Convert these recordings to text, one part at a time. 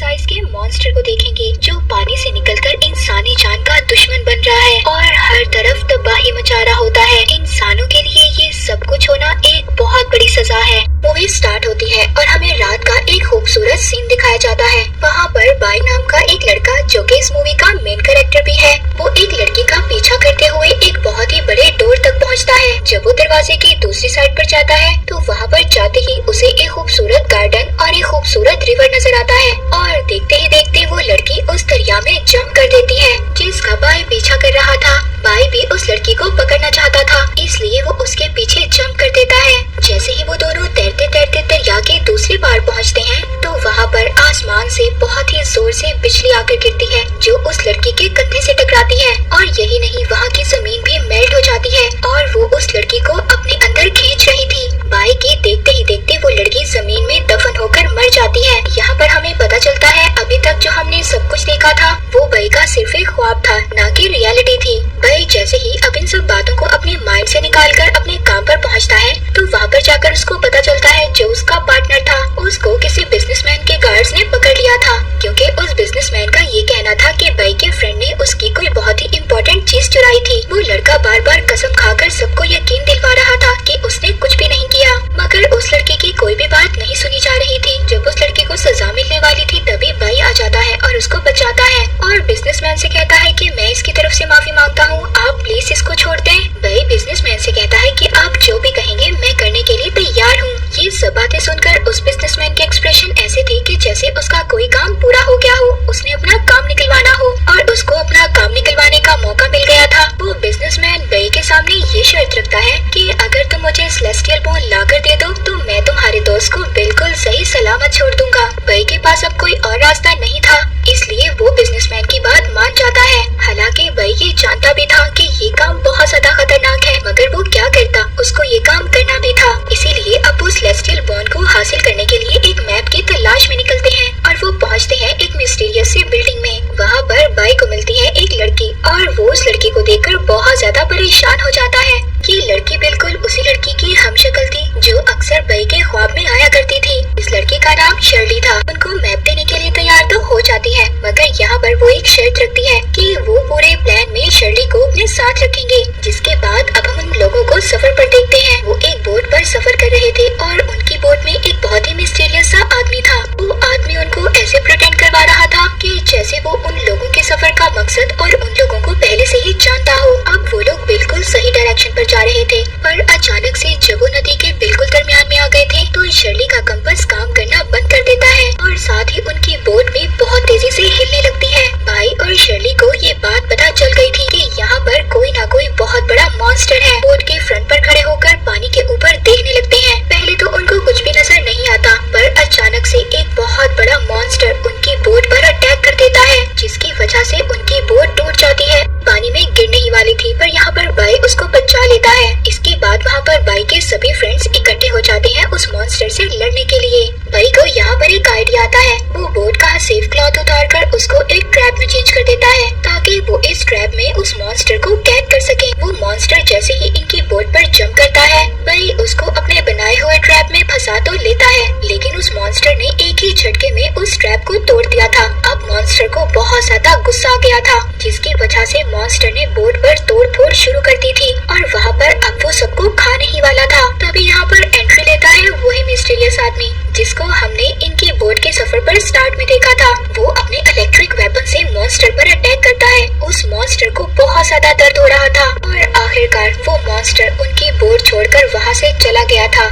Size के monster को देखेंगे जो पानी से निकलकर इंसानी जान का दुश्मन बन रहा है और हर तरफ तबाही मचा रहा होता है। इंसानों के लिए ये सब कुछ होना एक बहुत बड़ी सजा है। मूवी स्टार्ट होती है और हमें रात का एक खूबसूरत सीन दिखाया जाता है। वहाँ पर बाई नाम का एक लड़का जो कि इस मूवी का मेन कैरेक्टर भी है, वो एक लड़की का पीछा करते हुए एक बहुत ही बड़े डोर तक पहुँचता है। जब वो दरवाजे की दूसरी साइड पर जाता है तो वहाँ पर जाते ही उसे एक खूबसूरत गार्डन और एक खूबसूरत रिवर नजर आता है और देखते ही देखते वो लड़की उस दरिया में जंप कर देती है जिसका बाई पीछा कर रहा था। बाई भी उस लड़की को पकड़ना चाहता था, इसलिए वो उसके पीछे जंप कर देता है। जैसे ही वो दोनों तैरते तैरते दरिया के दूसरी पार पहुंचते हैं तो वहाँ पर आसमान से बहुत ही जोर से बिजली आकर गिरती है जो उस लड़की के कंधे से टकराती है और यही नहीं, वहाँ की जमीन भी मेल्ट हो जाती है और वो उस लड़की को अपने अंदर खींच रही थी। बाई के देखते ही देखते वो लड़की जमीन में दफन होकर मर जाती है। यहाँ पर हमें पता चलता है अभी तक जो हमने सब कुछ देखा था वो बाई का सिर्फ एक ख्वाब था, ना कि रियलिटी थी। बाई जैसे ही अब इन सब बातों को अपने माइंड से निकालकर अपने काम पर पहुँचता है तो वहाँ पर जाकर उसको पता चलता है जो उसका पार्टनर था उसको किसी बिजनेसमैन के गार्ड्स ने पकड़ लिया था, क्योंकि उस बिजनेसमैन का ये कहना था कि बाई के फ्रेंड ने उसकी कोई बहुत ही इम्पोर्टेंट चीज चुराई थी। वो लड़का बार बार कसम खाकर सबको यकीन दिलवा रहा था कि उसने कुछ भी नहीं किया, मगर उस लड़के की कोई भी बात नहीं सुनी जा रही थी। जब उस लड़के को सजा मिलने वाली थी तभी बाई आ जाता है और उसको बचाता है और बिजनेसमैन से कहता है कि मैं इसकी तरफ से माफी मांगता हूँ, आप प्लीज इसको छोड़ दें। बाई बिजनेसमैन से कहता है कि आप जो भी कहेंगे मैं करने के लिए तैयार हूँ। ये सब बातें सुनकर उस बिजनेसमैन के एक्सप्रेशन ऐसे थे कि जैसे उसका कोई काम पूरा हो गया हो, उसने अपना काम निकलवाना हो और उसको अपना काम निकलवाने का मौका मिल गया था। वो बिजनेसमैन बाई के सामने ये शर्त रखता है कि अगर तुम मुझे सेलेस्टियल बोन ला कर दे दो तो मैं तुम्हारे दोस्त को बिल्कुल सही सलामत छोड़ दूंगा। बाई के पास अब कोई और रास्ता नहीं था, इसलिए वो बिजनेसमैन की बात मान जाता है। हालांकि बाई ये जानता भी था कि ये काम बहुत ज्यादा खतरनाक है, मगर वो क्या करता, उसको ये काम करना भी था। इसीलिए अब वो सेलेस्टियल बॉन को हासिल करने के लिए एक मैप की तलाश में निकलते हैं और वो पहुंचते हैं एक मिस्टीरियस सी बिल्डिंग में। वहाँ पर बाई को मिलती है एक लड़की और वो उस लड़की को देखकर बहुत ज्यादा परेशान हो जाता है। ये लड़की बिल्कुल उसी लड़की की हमशक्ल थी जो अक्सर बाई के ख्वाब में आया करती थी। इस लड़की का नाम शर्ली था। उनको मैप देने के लिए तैयार तो हो जाती है, मगर यहाँ पर वो एक शर्त रखती है कि वो पूरे प्लान में शर्ली को अपने साथ रखेंगे। जिसके बाद अब हम उन लोगों को सफर पर देखते हैं। वो एक बोट पर सफर कर रहे थे और उनकी बोट में एक बहुत ही मिस्टीरियस सा आदमी था। वो आदमी उनको ऐसे प्रिटेंड करवा रहा था कि जैसे वो उन लोगों के सफर का मकसद और उन लोगों को पहले से ही जानता हो। अब वो लोग बिल्कुल सही डायरेक्शन पर जा रहे थे, पर अचानक से जब वो नदी के बिल्कुल दरमियान में आ गए थे तो शर्ली का कंपास काम करना बंद कर देता है और साथ ही उनकी बोट भी बहुत तेजी से हिलने लगती है। बाई और शर्ली को ये बात पता चल गई थी कि यहाँ पर कोई ना कोई बहुत बड़ा मॉन्स्टर है। बोट के फ्रंट पर खड़े होकर पानी के ऊपर देखने लगते हैं। पहले तो उनको कुछ भी नजर नहीं आता, पर अचानक से एक बहुत बड़ा मॉन्स्टर उनकी बोट पर अटैक कर देता है, जिसकी वजह से उनकी बोट टूट जाती है। पानी में गिरने ही वाली थी, पर यहाँ पर बाई उसको बचा लेता है। इसके बाद वहाँ पर बाई के सभी फ्रेंड्स इकट्ठे हो जाते हैं उस मॉन्स्टर से लड़ने के लिए। बाई को यहाँ पर एक आइडिया आता है। वो बोट का सेफ क्लॉथ उतार कर उसको एक ट्रैप में चेंज कर देता है ताकि वो इस ट्रैप में उस मॉन्स्टर को कैद कर सके। वो मॉन्स्टर जैसे ही इनकी बोट पर जंप करता है, बाई उसको अपने बनाए हुए ट्रैप में फंसा तो लेता है, लेकिन उस मॉन्स्टर ने एक ही झटके में उस ट्रैप को तोड़ दिया था। अब मॉन्स्टर को बहुत ज्यादा गुस्सा आ गया था, जिसकी वजह से मॉन्स्टर ने बोट पर तोड़ फोड़ शुरू कर दी थी और वहाँ पर अब वो सबको खाने ही वाला था। तभी यहाँ पर एंट्री लेता है वही मिस्टीरियस आदमी जिसको हमने इनकी बोट के सफर पर स्टार्ट में देखा था। वो अपने इलेक्ट्रिक वेपन से मॉन्स्टर पर अटैक करता है। उस मॉन्स्टर को बहुत ज्यादा दर्द हो रहा था और आखिरकार वो मॉन्स्टर उनकी बोट छोड़कर वहाँ से चला गया था।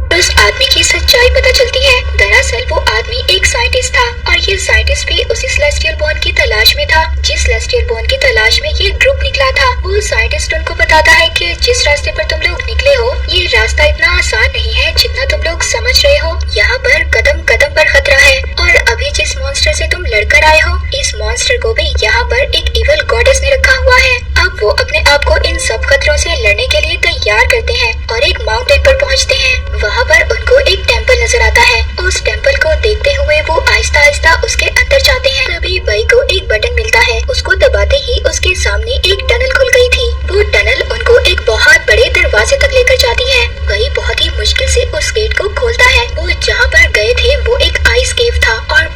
उस आदमी की सच्चाई पता चलती है। दरअसल वो आदमी एक साइंटिस्ट था और ये साइंटिस्ट भी उसी सेलेस्टियल बॉन की तलाश में था जिस सेलेस्टियल बॉन की तलाश में ये ग्रुप निकला था। वो साइंटिस्ट उनको बताता है कि जिस रास्ते पर तुम लोग निकले हो ये रास्ता इतना आसान नहीं है जितना तुम लोग समझ रहे हो। यहाँ पर कदम कदम पर खतरा है और अभी जिस मॉन्स्टर से तुम लड़कर आए हो इस मॉन्स्टर को भी यहाँ पर एक इविल गॉडेस ने रखा हुआ है। अब वो अपने आप को इन सब खतरों से लड़ने के लिए तैयार करते हैं और एक माउंटेन पर पहुँचते हैं। वहाँ पर उनको एक टेंपल नजर आता है। उस टेंपल को देखते हुए वो आहिस्ता आहिस्ता उसके अंदर जाते हैं। तभी बाई को एक बटन मिलता है, उसको दबाते ही उसके सामने एक टनल खुल गई थी। वो टनल उनको एक बहुत बड़े दरवाजे तक लेकर जाती है। बाई बहुत ही मुश्किल से उस गेट को खोलता है। वो जहाँ पर गए थे वो एक आइस केव था और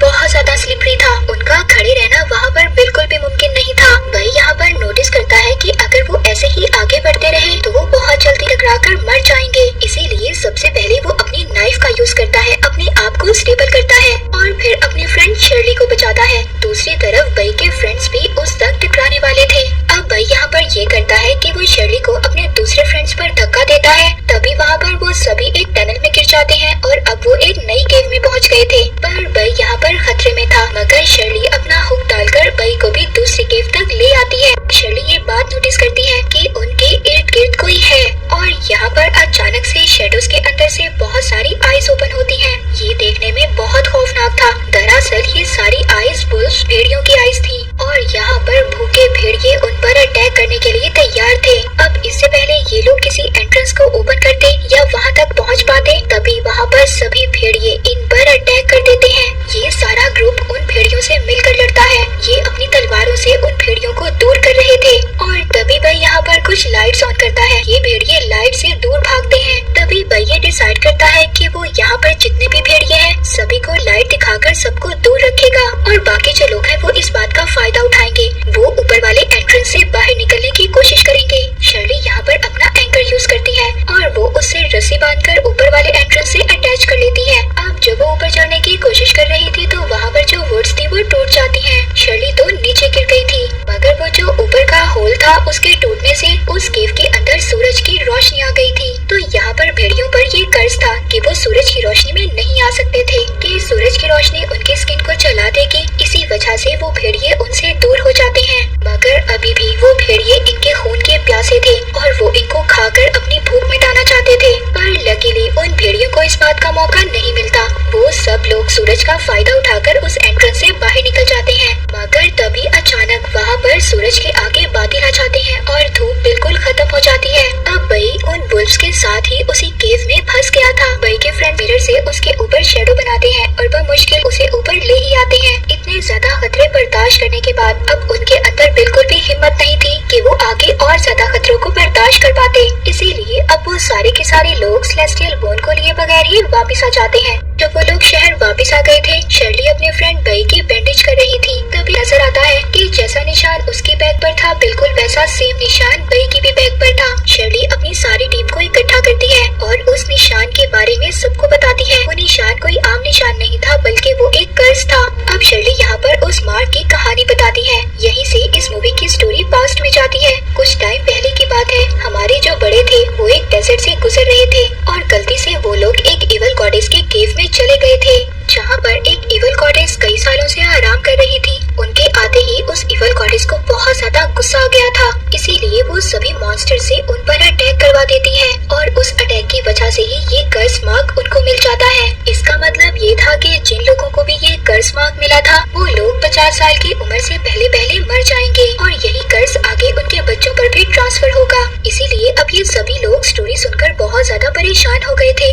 को स्टेबल करता है और फिर अपनी फ्रेंड शर्ली को बचाता है। दूसरी तरफ बई के फ्रेंड्स भी उस तक टकराने वाले थे। अब बई यहाँ पर ये करता है कि वो शर्ली को अपने दूसरे फ्रेंड्स पर धक्का देता है। तभी वहाँ पर वो सभी एक टनल में गिर जाते हैं और अब वो एक नई केव में पहुँच गए थे। पर बई यहाँ पर खतरे में था, मगर शर्ली अपना हुक डालकर बई को भी दूसरी केव तक ले आती है। शर्ली ये बात नोटिस करती है कि उनके इर्द गिर्द कोई है और यहाँ पर अचानक से शेडोज के अंदर से बहुत सारी आईज ओपन होती हैं। ये देखने में बहुत खौफनाक था। दरअसल ये सारी आईज वुल्फ भेड़ियों की आईज थी और यहाँ पर भूखे भेड़िए उन पर अटैक करने के लिए तैयार थे। अब इससे पहले ये लोग किसी एंट्रेंस को ओपन करते या वहाँ तक पहुँच पाते, तभी वहाँ पर सभी भेड़िए इन पर अटैक कर देते हैं। ये सारा ग्रुप उन भेड़ियों से मिलकर लड़ता है। ये अपनी तलवारों से उन भेड़ियों को दूर कर रहे थे और तभी भाई यहाँ पर कुछ लाइट्स ऑन करता है। ये भेड़िए लाइट से दूर भागते हैं। तभी भाई ये डिसाइड करता है कि वो यहाँ पर जितने भी भेड़िए हैं सभी को लाइट दिखाकर सबको दूर रखेगा और बाकी जो लोग हैं वो इस बात का फायदा उठाएंगे। वो ऊपर वाले एंट्रेंस से बाहर निकलने की कोशिश करेंगे। शर्ली यहाँ पर अपना एंकर यूज करती है और वो उससे रस्सी बांधकर ऊपर वाले एंट्रेंस से अटैच कर लेती है। अब जब वो ऊपर चढ़ने की कोशिश कर रही थी तो वहाँ पर जो वुड्स थी वो टूट जाती हैं। शर्ली तो नीचे गिर गई थी, मगर वो जो ऊपर का होल था उसके टूटने से उस केव के अंदर सूरज की रोशनी आ गई थी। तो यहाँ पर भेड़ियों पर ये कर्ज था कि वो सूरज की रोशनी में नहीं आ सकते थे कि सूरज की रोशनी उनकी स्किन को जला देगी। इसी वजह से वो भेड़िए उनसे दूर हो जाते हैं, मगर अभी भी वो भेड़िए इनके खून के प्यासे थे और वो इनको खाकर अपनी भूख मिटाना चाहते थे। पर लकीली उन भेड़ियों को इस बात का मौका नहीं मिलता। वो सब लोग सूरज का फायदा उठाकर उस एंट्रेंस से बाहर निकल जाते हैं, मगर तभी अचानक वहाँ पर सूरज के आगे बादल आ जाते हैं और धूप बिल्कुल खत्म हो जाती है। अब बई उन वुल्फ्स के साथ ही उसी केव में फंस गया था। बई के फ्रेंड मिरर से उसके ऊपर शेडो बनाते हैं और बमुश्किल उसे ऊपर ले ही आते हैं। इतने ज्यादा खतरे बर्दाश्त करने के बाद अब उनके अंदर बिल्कुल भी हिम्मत नहीं थी कि वो आगे और ज्यादा खतरों को बर्दाश्त कर पाते। इसीलिए अब वो सारे के सारे लोग सेलेस्टियल बोन को लिए बगैर ही वापस आ जाते हैं। जब वो लोग शहर वापस आ गए थे, शर्ली अपने फ्रेंड बई की बैंडेज कर रही थी। तभी नजर आता है कि जैसा निशान उसकी बैग पर था बिल्कुल वैसा सेम निशान बई की भी बैग पर था। शर्ली अपनी सारी टीम को इकट्ठा करती है और उस निशान के बारे में सबको बताती है। वो निशान कोई आम निशान नहीं था बल्कि वो एक कर्ज था। अब शर्ली यहाँ पर उस मार्क की कहानी बताती है। यहीं से इस मूवी की स्टोरी पास्ट में जाती है। कुछ टाइम पहले की बात है। हमारे जो बड़े थे वो एक डेजर्ट से गुजर रहे थे और गलती से वो लोग एक इवल गॉडेस के केव में चले गए थे, जहाँ पर एक इवल गॉडेस कई सालों से आराम कर रही थी। उनके आते ही उस इवल गॉडेस को बहुत ज्यादा गुस्सा आ गया था, इसीलिए वो सभी मॉन्स्टर से उन पर अटैक करवा देती है और उस अटैक की वजह से ही ये कर्ज मार्क उनको मिल जाता है। इसका मतलब ये था कि जिन लोगों को भी ये कर्ज मार्क मिला था वो लोग 50 साल की उम्र से पहले मर जाएंगे और यही कर्ज आगे उनके बच्चों पर भी ट्रांसफर होगा। इसीलिए अब ये सभी लोग स्टोरी सुनकर बहुत ज्यादा परेशान हो गए थे।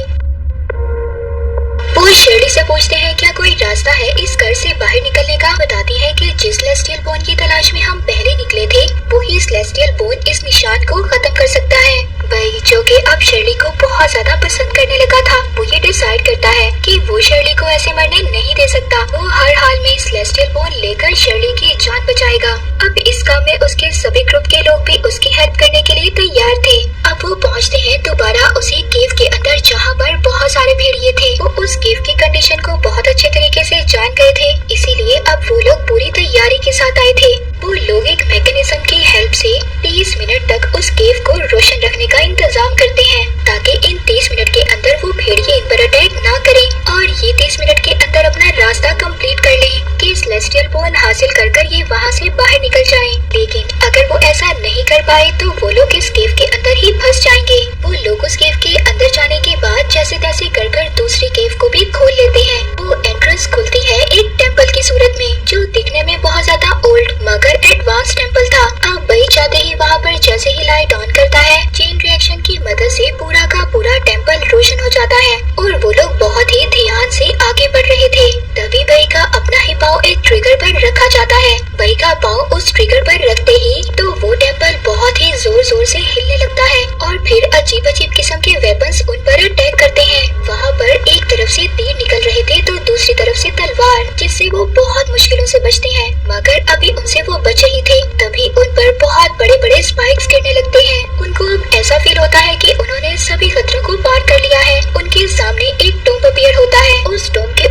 वो शर्ली से पूछते हैं क्या कोई रास्ता है इस कर्ज से बाहर निकलने का। बताती है कि जिस सेलेस्टियल बोन की तलाश में हम पहले निकले थे वही सेलेस्टियल बोन इस निशान को खत्म कर सकता है। वही जो कि अब शर्ली को बहुत ज्यादा पसंद करने लगा था, वो ये डिसाइड करता है कि वो शर्ली को ऐसे मरने नहीं दे सकता। वो हर हाल में सेलेस्टियल बोन लेकर शर्ली की जान बचाएगा। अब इस काम में उसके सभी ग्रुप के लोग भी उसकी हेल्प करने के लिए तैयार थे। अब वो पहुँचते हैं दोबारा उसी केव के अंदर जहाँ पर बहुत सारे भेड़िए थे। वो उस केव की कंडीशन को बहुत अच्छे तरीके से जान गए थे, इसीलिए अब वो लोग पूरी तैयारी के साथ आए थे। वो लोग एक मैकेनिज्म की हेल्प से 30 मिनट तक उस केव को रोशन रखने का इंतजाम करते हैं ताकि इन 30 मिनट के अंदर वो भेड़िए इन पर अटैक ना करें और ये 30 मिनट के अंदर अपना रास्ता कंप्लीट कर लें कि सेलेस्टियल बोन हासिल कर ये वहाँ से बाहर निकल जाएं। लेकिन अगर वो ऐसा नहीं कर पाए तो वो लोग इस केव के अंदर ही फंस जाएंगे। वो लोग उस केव के अंदर जाने के बाद जैसे तैसे कर दूसरी केव को भी खोल लेते हैं। वो एंट्रेंस खुलती है एक टेम्पल की सूरत में जो दिखने में बहुत ज्यादा ओल्ड मगर एडवांस टेम्पल था। अब बई जाते ही वहाँ पर जैसे ही लाइट ऑन करता है चेन रिएक्शन की मदद से पूरा का पूरा टेम्पल रोशन हो जाता है और वो लोग बहुत ही ध्यान से आगे बढ़ रहे थे। तभी बई का अपना ही पाँव एक ट्रिगर पर रखा जाता है। बई का पाँव उस ट्रिगर पर रखते ही तो वो टेम्पल बहुत ही जोर जोर से हिलने लगता है और फिर अजीब अजीब किस्म के वेपन्स उन पर अटैक करते हैं। वहाँ पर एक तरफ से तीर निकल रहे थे तो दूसरी तरफ से तलवार, जिससे वो बहुत मुश्किलों से बचते हैं, मगर अभी उनसे वो बच ही थे। तभी उन पर बहुत बड़े बड़े स्पाइक्स गिरने लगते हैं। उनको अब ऐसा फील होता है कि उन्होंने सभी खतरों को पार कर लिया है। उनके सामने एक टोम अपीयर होता है। उस टोम के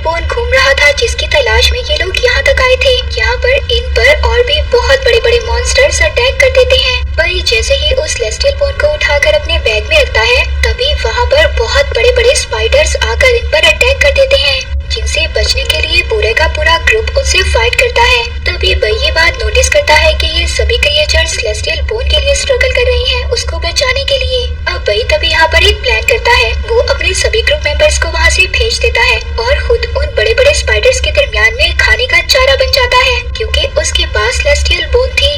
बोन घूम रहा था जिसकी तलाश में ये लोग यहाँ तक आए थे। यहाँ पर इन पर और भी बहुत बड़े बड़े मॉन्स्टर्स अटैक कर देते हैं। भाई जैसे ही उस सेलेस्टियल बोन को उठाकर अपने बैग में रखता है तभी वहाँ पर बहुत बड़े बड़े स्पाइडर्स आकर इन पर अटैक कर देते हैं, जिनसे बचने के लिए पूरे का पूरा ग्रुप उससे फाइट करता है। तभी भाई ये बात नोटिस करता है कि ये सभी क्रिएचर्स सेलेस्टियल बोन के लिए स्ट्रगल कर रही हैं उसको बचाने के लिए। अब भाई तभी यहाँ पर एक प्लान करता है, वो अपने सभी ग्रुप मेंबर्स को वहाँ से भेज देता है और खुद उन बड़े बड़े स्पाइडर्स के दरमियान में खाने का चारा बन जाता है क्योंकि उसके पास सेलेस्टियल बोन थी।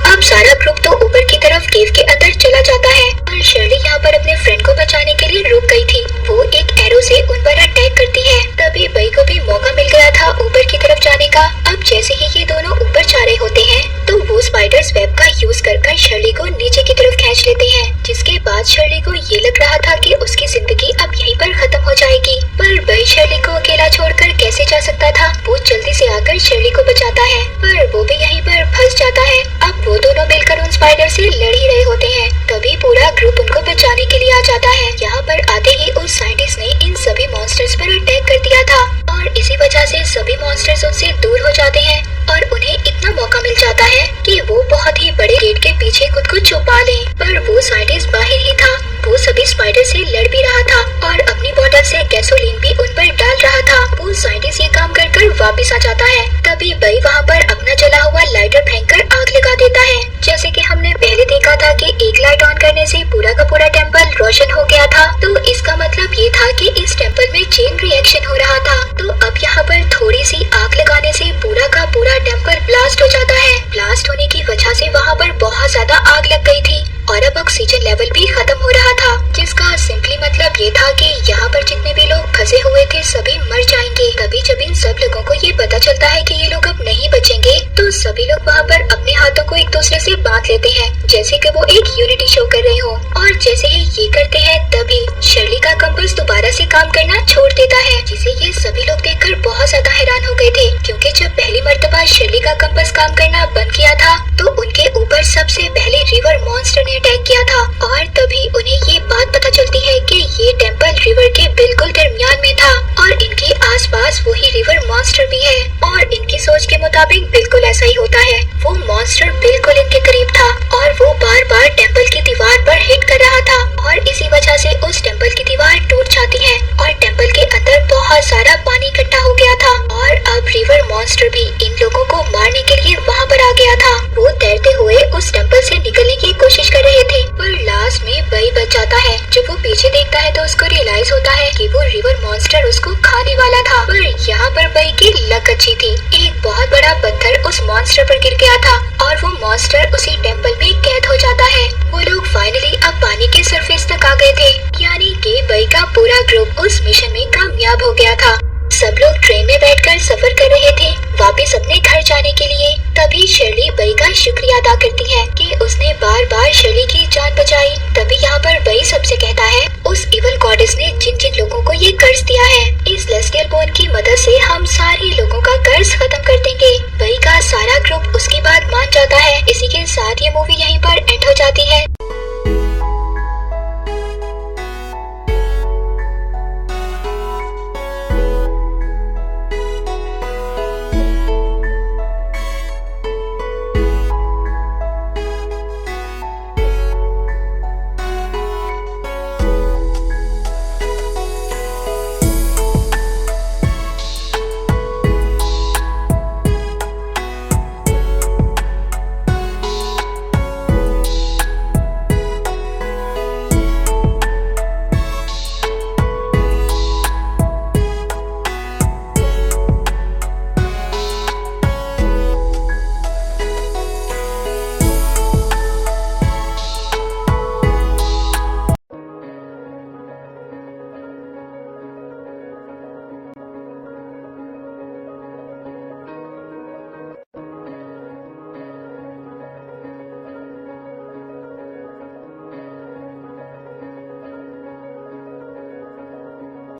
अब सारा ग्रुप तो ऊपर की तरफ केव के अंदर चला जाता है और शर्ली यहाँ पर अपने फ्रेंड को बचाने के लिए रुक गई थी। वो एक एरो से उन पर अटैक करती है। तभी बई को भी मौका मिल गया था ऊपर की तरफ जाने का। अब जैसे ही ये दोनों ऊपर जा रहे होते हैं तो वो स्पाइडर्स वेब का यूज कर शर्ली को नीचे की तरफ खींच लेते हैं, जिसके बाद शर्ली को ये लग रहा था कि उसकी जिंदगी अब यहीं पर खत्म हो जाएगी। पर बई शर्ली को अकेला छोड़कर कैसे जा सकता था। वो जल्दी से आकर शर्ली को बचाता है पर वो भी यहीं पर फंस जाता है। अब वो दोनों मिलकर उन स्पाइडर से लड़ ही रहे होते हैं तभी पूरा ग्रुप उनको बचाने के लिए आ जाता है। यहाँ पर आते ही उस साइंटिस्ट ने इन सभी मॉन्स्टर्स पर अटैक कर दिया था और इसी वजह से सभी मॉन्स्टर्स उनसे दूर हो जाते हैं और उन्हें इतना मौका मिल जाता है कि वो बहुत ही बड़े गेट के पीछे खुद को छुपा ले। पर वो साइंटिस्ट बाहर ही था। वो सभी स्पाइडर से लड़ भी रहा था और अपनी बॉटल से गैसोलीन भी उन पर डाल रहा था। वो साइंटिस्ट ये काम कर वापस आ जाता है। तभी बई वहाँ पर अपना जला हुआ लाइटर फेंक कर आग लगा देता है। जैसे कि हमने पहले देखा था कि एक लाइट ऑन करने से पूरा का पूरा टेम्पल रोशन हो गया था, तो इसका मतलब ये था कि इस टेम्पल में चेन रिएक्शन हो रहा था। तो अब यहाँ पर थोड़ी सी आग लगाने से पूरा का पूरा टेम्पल ब्लास्ट हो जाता है। ब्लास्ट होने की वजह से वहाँ पर बहुत ज्यादा आग लग गई थी और अब ऑक्सीजन लेवल भी खत्म हो रहा था, जिसका सिंपली मतलब ये था कि यहाँ पर जितने भी लोग फंसे हुए थे सभी मर जाएंगे। तभी जब इन सब लोगों को ये पता चलता है कि ये लोग अब नहीं बचेंगे तो सभी लोग वहाँ पर अपने हाथों को एक दूसरे से बांध लेते हैं जैसे कि वो एक यूनिटी शो कर रहे हो। और जैसे ही ये करते हैं तभी शर्ली का कंपास दोबारा से काम करना छोड़ देता है, जिसे ये सभी लोग देखकर बहुत ज्यादा हैरान हो गए थे क्योंकि जब पहली मर्तबा शर्ली का कंपास काम करना बंद किया था तो उनके ऊपर सबसे पहले रिवर मॉन्स्टर ने अटैक किया था। और तभी उन्हें ये बात पता चलती है कि ये टेम्पल रिवर के बिल्कुल दरमियान में था और इनके आसपास वही रिवर मॉन्स्टर भी है। और इनकी सोच के मुताबिक बिल्कुल ऐसा ही होता है। वो मॉन्स्टर बिल्कुल इनके करीब था और वो बार बार टेम्पल की दीवार पर हिट कर रहा था और इसी वजह से उस टेम्पल की दीवार टूट जाती है और टेम्पल के अंदर बहुत सारा पानी इकट्ठा हो गया था। और अब रिवर मॉन्स्टर भी इन लोगों को मारने के लिए वहाँ पर आ गया था। वो तैरते हुए उस टेम्पल से निकलने की कोशिश कर रहे थे पर लास्ट में बई बच जाता है। जब वो पीछे देखता है तो उसको रियलाइज होता है कि वो रिवर मॉन्स्टर उसको खाने वाला था। पर यहाँ पर बई की लक अच्छी थी, एक बहुत बड़ा पत्थर उस मॉन्स्टर पर गिर गया था और वो मॉन्स्टर उसी टेम्पल में कैद हो जाता है। वो लोग फाइनली अब पानी के सरफेस तक आ गए थे, यानी कि बई का पूरा ग्रुप उस मिशन में कामयाब हो गया था। सब लोग ट्रेन में बैठकर सफर कर रहे थे वापस अपने घर जाने के लिए। तभी शर्ली बई का शुक्रिया अदा करती है कि उसने बार बार शर्ली की जान बचाई। तभी यहाँ पर बई सबसे कहता है उस इवल गॉडेस ने जिन जिन लोगों को ये कर्ज दिया है, इस सेलेस्टियल बोन की मदद से हम सारे लोगों का कर्ज खत्म